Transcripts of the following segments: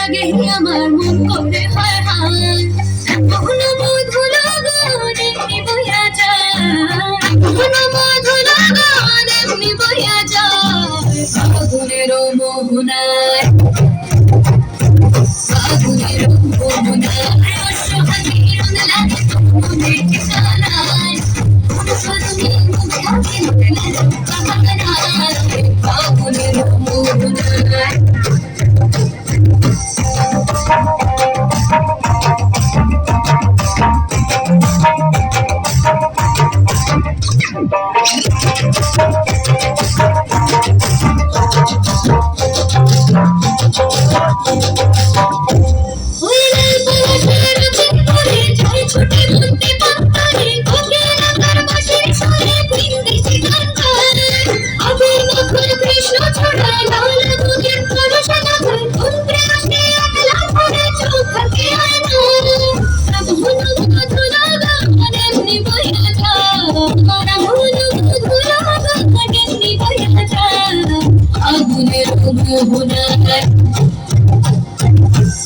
লাগে আমার মন করে হয় হায় এমন মধু লগন এমনি বইয়া যায় এমন মধু লগন এমনি বইয়া যায় ফাগুনের মোহনায় ফাগুনের মোহনায় সোহাগের রং লাগে মনের ঠিকানায় কোন স্বরূপে মুখে হাতে লাগে ফাগুনের মোহনায়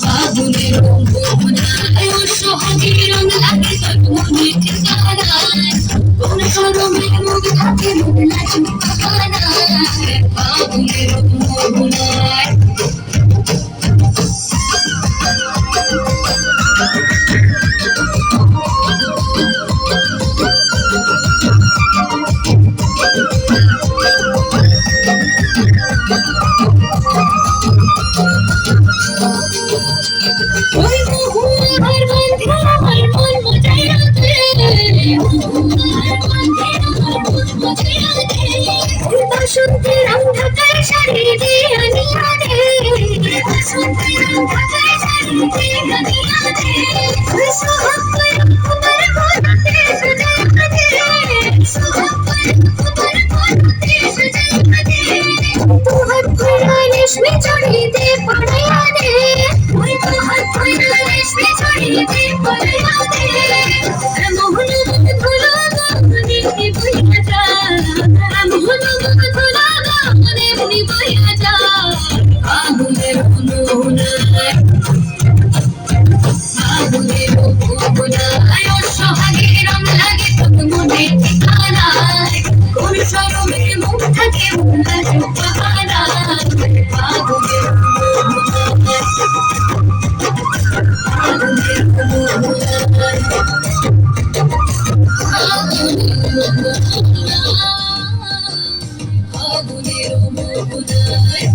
ফাগুনের মোহনায় সোহাগের রং লাগে মনের ঠিকানায় কোন স্বরূপে মুখে হাতে লাগে ফাগুনের মোহনায় ওই মোহনার গন্ধে আমার মন মজায় রাখে বাসন্তের অন্ধকার শাড়ি দিয়ে আনিয়া দে বাসন্তের অন্ধকার শাড়ি দিয়ে আনিয়া দে সোহাগ করে তোমার ঘরতে সাজাইয়া দে সোহাগ করে তোমার ঘরতে সাজাইয়া দে তোহার ঘোড়া রেশমি চড়িতে পড়াইয়া দে ওই তোহার ঘোড়া রেশমি চড়িতে পড়াইয়া দে মোহন মধু লগন এমনি বইয়া যায় মোহন মধু লগন এমনি বইয়া যায় ফাগুনের মোহনায় ফাগুনের মোহনায় সোহাগের রং লাগে মনের ঠিকানায় কোন স্বরূপে মুখ থাকে লাগে পাহারায় ফাগুনের মোহনায় ফাগুনের মোহনায় ফাগুনের মোহনায়